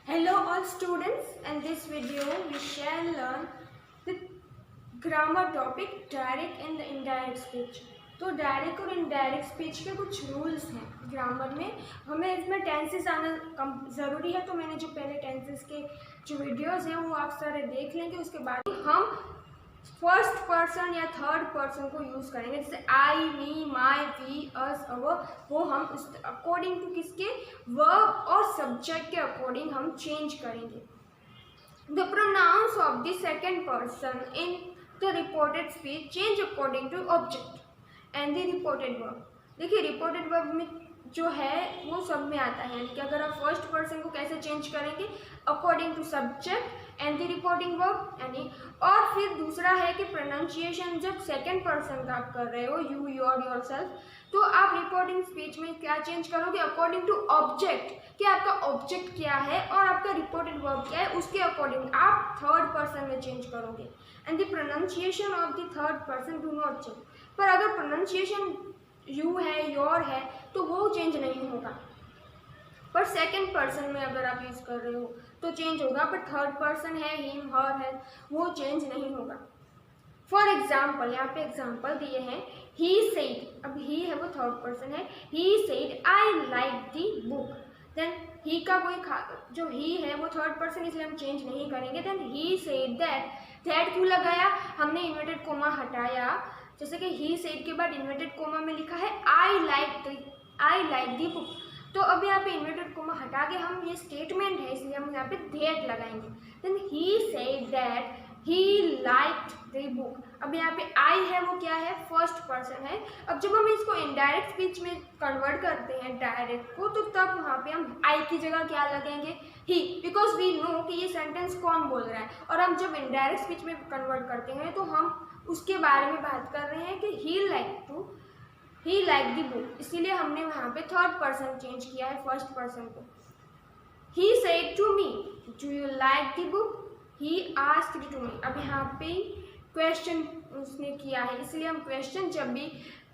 Hello all students, in this video we shall learn the grammar topic direct and the indirect speech। तो direct और indirect speech के कुछ rules हैं grammar में। हमें इसमें टेंसेस आना ज़रूरी है, तो मैंने जो पहले टेंसेस के जो वीडियोस हैं वो आप सारे देख लेंगे। उसके बाद हम फर्स्ट पर्सन या थर्ड पर्सन को यूज़ करेंगे, जैसे आई, मी, माई, वी, अस, अवर। वो हम उस अकॉर्डिंग टू किसके वर्ब और सब्जेक्ट के अकॉर्डिंग हम चेंज करेंगे। The pronouns of the second person in the reported speech change according to object and the reported verb. देखिए रिपोर्टेड वर्ब में जो है वो सब में आता है, यानी कि अगर आप फर्स्ट पर्सन को कैसे चेंज करेंगे according to subject and the reporting verb, यानी और फिर दूसरा है कि प्रोनाउंसिएशन जब सेकंड पर्सन का आप कर रहे हो यू, योर, योरसेल्फ, तो आप रिपोर्टिंग स्पीच में क्या चेंज करोगे अकॉर्डिंग टू ऑब्जेक्ट, कि आपका ऑब्जेक्ट क्या है और आपका रिपोर्टेड वर्ब क्या है, उसके अकॉर्डिंग आप थर्ड पर्सन में चेंज करोगे। And the pronunciation of the third person do not change. पर अगर प्रोनाउंसिएशन यू है, योर है, तो वो चेंज नहीं होगा। पर सेकंड पर्सन में अगर आप यूज़ कर रहे हो तो चेंज होगा, पर थर्ड पर्सन है, हिम, हर है, वो चेंज नहीं होगा। फॉर एग्जाम्पल, यहाँ पे एग्जाम्पल दिए हैं, ही सेड, अब ही है वो थर्ड पर्सन है, he said I like the book. Then he का कोई जो ही है वो थर्ड पर्सन, इसलिए हम चेंज नहीं करेंगे। Then he said that, that क्यों लगाया, हमने इन्वर्टेड कोमा हटाया, जैसे कि ही सेड के बाद इन्वर्टेड कोमा में लिखा है आई लाइक दी बुक। तो अब यहाँ पे इन्वर्टेड कोमा हटा के हम, ये स्टेटमेंट है इसलिए हम यहाँ पे दैट लगाएंगे। Then he said that he liked the book. अब यहाँ पे आई है वो क्या है, फर्स्ट पर्सन है। अब जब हम इसको इनडायरेक्ट स्पीच में कन्वर्ट करते हैं डायरेक्ट को, तो तब वहाँ पे हम आई की जगह क्या लगेंगे, ही, बिकॉज वी नो कि ये सेंटेंस कौन बोल रहा है। और हम जब इनडायरेक्ट स्पीच में कन्वर्ट करते हैं तो हम उसके बारे में बात कर रहे हैं कि ही लाइक द बुक, इसीलिए हमने वहाँ पे थर्ड पर्सन चेंज किया है फर्स्ट पर्सन को। He said to me do you like the book, he asked to me. अब यहाँ पे क्वेश्चन उसने किया है, इसलिए हम क्वेश्चन जब भी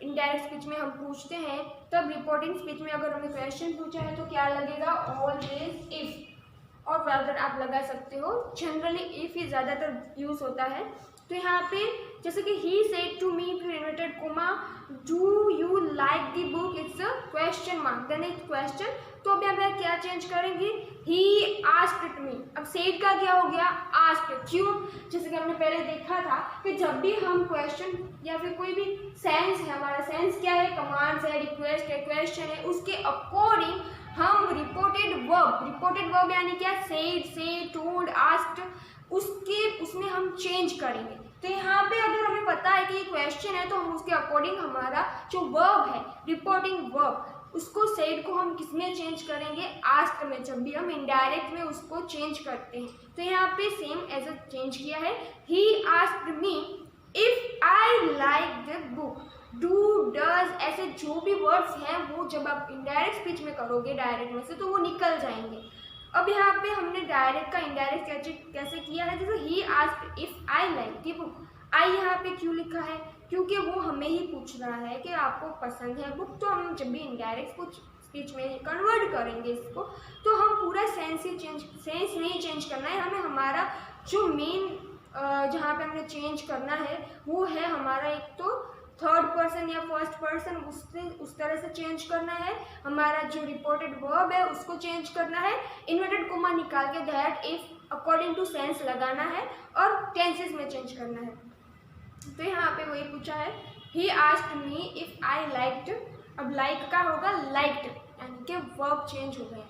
इनडायरेक्ट स्पीच में हम पूछते हैं, तब रिपोर्टिंग स्पीच में अगर हमें क्वेश्चन पूछा है तो क्या लगेगा, ऑलवेज इफ, और वेदर आप लगा सकते हो। जनरली इफ ही ज़्यादातर यूज़ होता है। तो यहाँ पे जैसे कि ही सेड टू मी, फिर inverted comma, do you like the book, it's a question mark, then it's question. तो अब यहाँ पे क्या चेंज करेंगे, ही आस्क्ड मी। अब सेड का क्या हो गया, आस्क्ड। क्यों, जैसे कि हमने पहले देखा था कि जब भी हम क्वेश्चन या फिर कोई भी सेंस है, हमारा सेंस क्या है, कमांड्स है, रिक्वेस्ट है, क्वेश्चन है, उसके अकॉर्डिंग हम रिपोर्टेड वर्ब यानी क्या, सेड, से, टोल्ड, आस्क्ड, उसमें हम चेंज करेंगे। तो यहाँ पे अगर हमें पता है कि ये क्वेश्चन है तो हम उसके अकॉर्डिंग हमारा जो वर्ब है, रिपोर्टिंग वर्ब, उसको सेड को हम किस में चेंज करेंगे, आस्क्ड में, जब भी हम इनडायरेक्ट में उसको चेंज करते हैं। तो यहाँ पे सेम एज अ चेंज किया है, he asked me if I like the book, do, does, ऐसे जो भी वर्ड्स हैं वो जब आप इनडायरेक्ट स्पीच में करोगे डायरेक्ट में से तो वो निकल जाएंगे। अब यहाँ पे हमने डायरेक्ट का इनडायरेक्ट कैसे किया है, जैसे ही asked if I like the book. I यहाँ पे क्यों लिखा है, क्योंकि वो हमें ही पूछ रहा है कि आपको पसंद है बुक। तो हम जब भी इनडायरेक्ट स्पीच में कन्वर्ट करेंगे इसको, तो हम पूरा सेंस नहीं चेंज करना है हमें। हमारा जो मेन जहाँ पे हमने चेंज करना है वो है हमारा, एक तो थर्ड पर्सन या फर्स्ट पर्सन, उससे उस तरह से चेंज करना है। हमारा जो रिपोर्टेड वर्ब है उसको चेंज करना है, इन्वर्टेड कोमा निकाल के that if according to sense लगाना है, और टेंसेस में चेंज करना है। तो यहाँ पे वही पूछा है, he asked me if I liked. अब लाइक का होगा लाइक्ड, यानी कि वर्ब चेंज हो गया।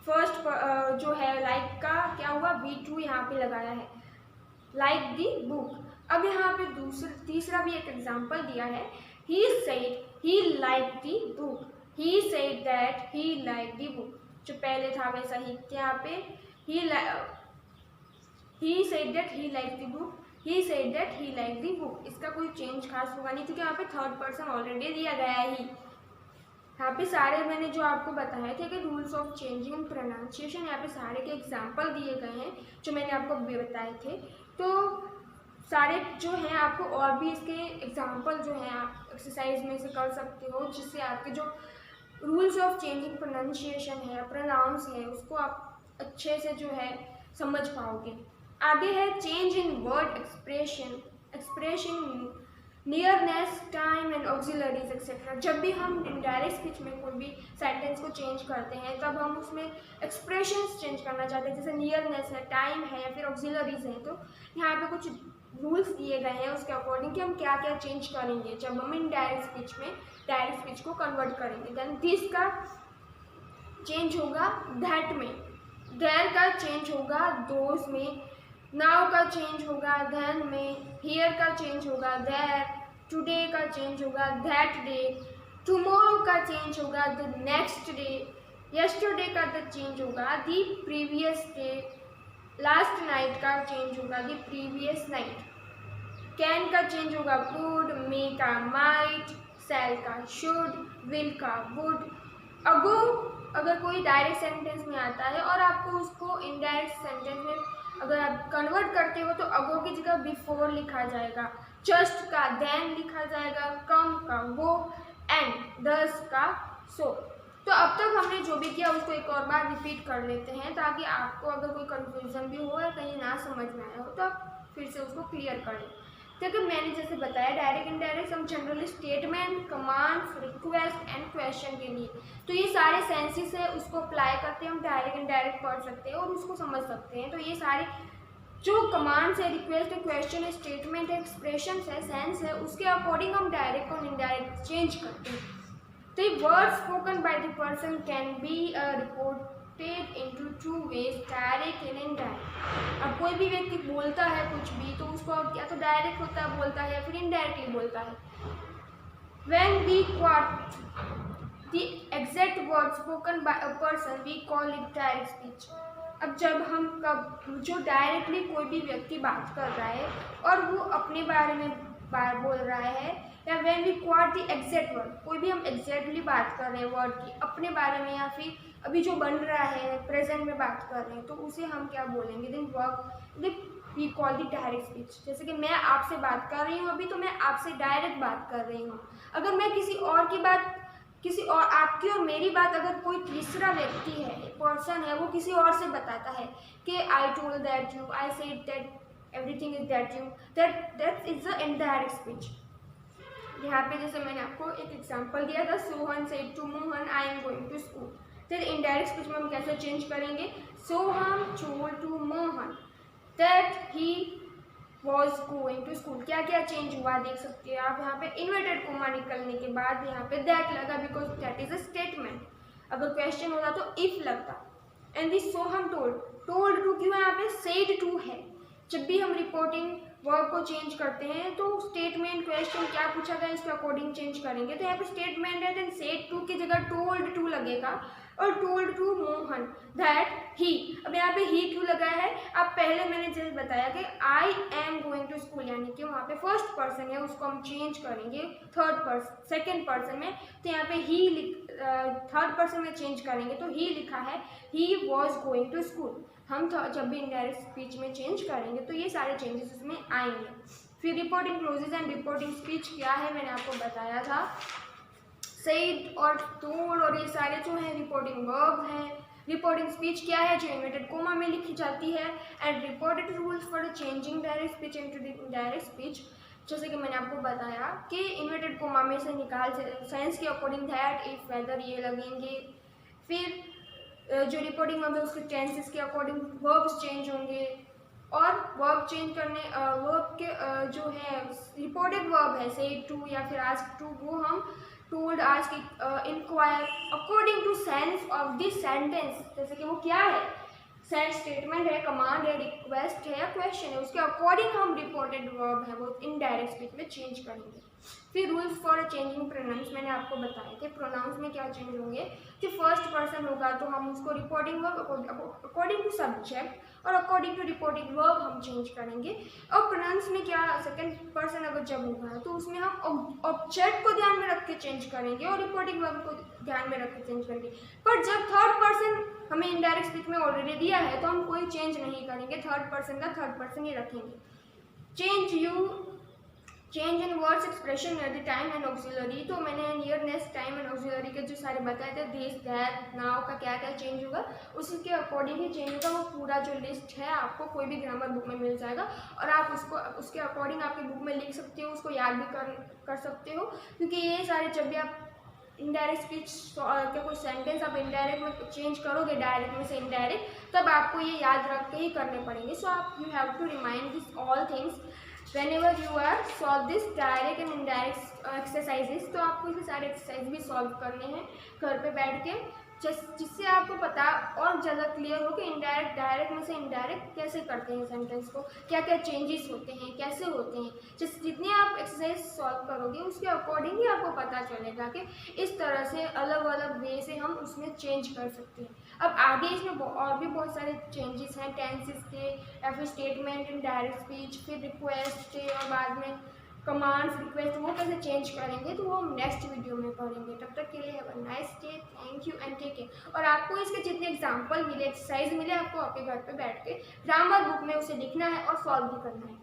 फर्स्ट जो है लाइक का क्या हुआ, V2 यहाँ पे लगाया है, लाइक दी बुक। अब यहाँ पे तीसरा भी एक एग्जाम्पल दिया है, he said he like the book, he said that he like the book. जो पहले था वैसा ही, यहाँ पे ही said that he like the book, he said that he like the book. इसका कोई चेंज खास होगा नहीं, क्योंकि यहाँ पे थर्ड पर्सन ऑलरेडी दिया गया है ही। यहाँ पे सारे मैंने जो आपको बताए थे कि rules of changing and pronunciation, यहाँ पे सारे के एग्जाम्पल दिए गए हैं जो मैंने आपको बताए थे। तो सारे जो हैं आपको और भी इसके एग्जाम्पल जो हैं आप एक्सरसाइज में से कर सकते हो, जिससे आपके जो रूल्स ऑफ चेंजिंग प्रोनाउंसिएशन है, प्रोनाउंस है, उसको आप अच्छे से जो है समझ पाओगे। आगे है change in word expression, nearness, time and auxiliaries etcetera. जब भी हम इनडायरेक्ट स्पीच में कोई भी सेंटेंस को चेंज करते हैं तब हम उसमें एक्सप्रेशंस चेंज करना चाहते हैं, जैसे नियरनेस है, टाइम है या फिर ऑक्सिलरीज है। तो यहाँ पे कुछ रूल्स दिए गए हैं उसके अकॉर्डिंग कि हम क्या क्या चेंज करेंगे जब हम इनडायरेक्ट स्पीच में डायरेक्ट स्पीच को कन्वर्ट करेंगे। देन दिस का चेंज होगा दैट में, देयर का चेंज होगा दोज में, नाउ का चेंज होगा देन में, हियर का चेंज होगा देयर, टुडे का चेंज होगा दैट डे, टुमारो का चेंज होगा द नेक्स्ट डे, यस्टरडे का द चेंज होगा the previous day, last night का चेंज होगा द प्रीवियस नाइट, कैन का चेंज होगा कुड, मे का माइट, शैल का शुड, विल का वुड। अगो अगर कोई डायरेक्ट सेंटेंस में आता है और आपको उसको इनडायरेक्ट सेंटेंस में अगर आप कन्वर्ट करते हो तो अगो की जगह बिफोर लिखा जाएगा, जस्ट का देन लिखा जाएगा, कम का वो, एंड दस का सो। तो अब तक हमने जो भी किया उसको एक और बार रिपीट कर लेते हैं ताकि आपको अगर कोई कंफ्यूजन भी हो या कहीं ना समझ में आया हो तो आप फिर से उसको क्लियर करें। देखिए मैंने जैसे बताया डायरेक्ट इनडायरेक्ट हम generally statement, commands, request and question के लिए, तो ये सारे सेंसेस है उसको अप्लाई करते हैं हम डायरेक्ट इनडायरेक्ट पढ़ सकते हैं और उसको समझ सकते हैं। तो ये सारे जो कमांड्स है, रिक्वेस्ट है, क्वेश्चन है, स्टेटमेंट है, एक्सप्रेशन है, सेंस है, उसके अकॉर्डिंग हम डायरेक्ट और इनडायरेक्ट चेंज करते हैं। तो ये word spoken by the person can be reported into two ways, direct and indirect. अब कोई भी व्यक्ति बोलता है कुछ भी तो उसको या तो डायरेक्ट होता है बोलता है या फिर इनडायरेक्टली बोलता है। When we quote the exact word spoken by a person, we call it direct speech. अब जब हम जो डायरेक्टली कोई भी व्यक्ति बात कर रहा है और वो अपने बारे में बोल रहा है, या when we quote the exact word, कोई भी हम एग्जैक्टली बात कर रहे हैं वर्ड की अपने बारे में या फिर अभी जो बन रहा है प्रेजेंट में बात कर रहे हैं, तो उसे हम क्या बोलेंगे, then we call the direct speech. जैसे कि मैं आपसे बात कर रही हूँ अभी, तो मैं आपसे डायरेक्ट बात कर रही हूँ। अगर मैं किसी और आपकी और मेरी बात अगर कोई तीसरा व्यक्ति है, पर्सन है, वो किसी और से बताता है कि I told that you, I said that everything is that you, that is the indirect speech. यहाँ पे जैसे मैंने आपको एक एग्जांपल दिया था, Sohan said to Mohan I am going to school. फिर इनडायरेक्ट स्पीच में हम कैसे चेंज करेंगे, Sohan told to Mohan that he was going to school. क्या क्या चेंज हुआ देख सकते हैं आप। यहाँ पे इन्वर्टेड कोमा निकलने के बाद यहाँ पे दैट लगा because that is a statement. अगर क्वेश्चन होता तो इफ लगता। And this Soham told to क्यों यहाँ पे सेड टू है। जब भी हम रिपोर्टिंग वर्ब को चेंज करते हैं तो स्टेटमेंट क्वेश्चन क्या पूछा गया इसके अकॉर्डिंग चेंज करेंगे। तो यहाँ पे स्टेटमेंट है, देन सेड टू की जगह टोल्ड टू लगेगा और told to Mohan that he. अब यहाँ पे ही क्यों लगा है, अब पहले मैंने जैसे बताया कि I am going to school, यानी कि वहाँ पे फर्स्ट पर्सन है उसको हम चेंज करेंगे सेकेंड पर्सन में। तो यहाँ पे ही थर्ड पर्सन में चेंज करेंगे तो ही लिखा है, he was going to school. हम जब भी इनडायरेक्ट स्पीच में चेंज करेंगे तो ये सारे चेंजेस उसमें आएंगे। फिर reporting clauses and reporting speech क्या है मैंने आपको बताया था, सेड और टोल्ड और ये सारे जो है रिपोर्टिंग वर्ब है। रिपोर्टिंग स्पीच क्या है, जो इन्वर्टेड कोमा में लिखी जाती है। And reported rules for changing direct speech into indirect speech, जैसे कि मैंने आपको बताया कि इन्वर्टेड कोमा में से निकाल सेंस के अकॉर्डिंग दैट, इफ, वेदर ये लगेंगे। फिर जो रिपोर्टिंग वर्ब है उसके टेंसेस के अकॉर्डिंग वर्ब्स चेंज होंगे और वर्ब चेंज करने वर्ब के जो है रिपोर्टेड वर्ब है सेड टू या फिर आस्क टू, वो हम told, ask, enquire according to sense of this sentence. जैसे कि वो क्या है, सेंस स्टेटमेंट है, कमांड है, रिक्वेस्ट है या क्वेश्चन है, उसके अकॉर्डिंग हम रिपोर्टेड वर्ब है वो इनडायरेक्ट स्पीच में चेंज करेंगे। फिर रूल्स फॉर चेंजिंग प्रोनाउंस मैंने आपको बताया कि प्रोनाउंस में क्या चेंज होंगे कि फर्स्ट पर्सन होगा तो हम उसको reporting verb according to subject और अकॉर्डिंग टू रिपोर्टिंग वर्ब हम चेंज करेंगे। और प्रोनाउंस में क्या, सेकंड पर्सन अगर जब होगा तो उसमें हम ऑब्जेक्ट को ध्यान में रख के चेंज करेंगे और रिपोर्टिंग वर्ब को ध्यान में रख के चेंज करेंगे। पर जब थर्ड पर्सन हमें इनडायरेक्ट स्पीच में ऑलरेडी दिया है तो हम कोई चेंज नहीं करेंगे, थर्ड पर्सन का थर्ड पर्सन ही रखेंगे। Change you change in words expression at the time and auxiliary, तो मैंने near next time and auxiliary के जो सारे बताए थे, दिस दैट नाउ का क्या क्या चेंज होगा उसी के अकॉर्डिंग ही चेंज होगा। वो पूरा जो लिस्ट है आपको कोई भी ग्रामर बुक में मिल जाएगा और आप उसको उसके अकॉर्डिंग आपकी बुक में लिख सकते हो, उसको याद भी कर सकते हो, क्योंकि ये सारे जब भी आप इनडायरेक्ट स्पीच के कोई सेंटेंस आप इनडायरेक्ट में चेंज करोगे डायरेक्ट में से इनडायरेक्ट, तब आपको ये याद रख के ही करने पड़ेंगे। सो आप you have to remind this all things whenever you are solve this direct and indirect exercises। तो आपको ये सारे एक्सरसाइज भी सॉल्व करने हैं घर पे बैठ के, जिससे आपको पता और ज़्यादा क्लियर हो कि इनडायरेक्ट डायरेक्ट में से इनडायरेक्ट कैसे करते हैं सेंटेंस को, क्या क्या चेंजेस होते हैं, कैसे होते हैं। जितनी आप एक्सरसाइज सॉल्व करोगे उसके अकॉर्डिंग ही आपको पता चलेगा कि इस तरह से अलग अलग वे से हम उसमें चेंज कर सकते हैं। अब आगे इसमें और भी बहुत सारे चेंजेस हैं, टेंसेस के या फिर स्टेटमेंट इन डायरेक्ट स्पीच, फिर रिक्वेस्ट के और बाद में कमांड्स रिक्वेस्ट, वो कैसे चेंज करेंगे तो वो हम नेक्स्ट वीडियो में पढ़ेंगे। तब तक के लिए have a nice day, thank you and take care. और आपको इसके जितने एग्जांपल मिले, एक्सरसाइज मिले, आपको आपके घर पे बैठ के ग्रामर बुक में उसे लिखना है और सॉल्व भी करना है।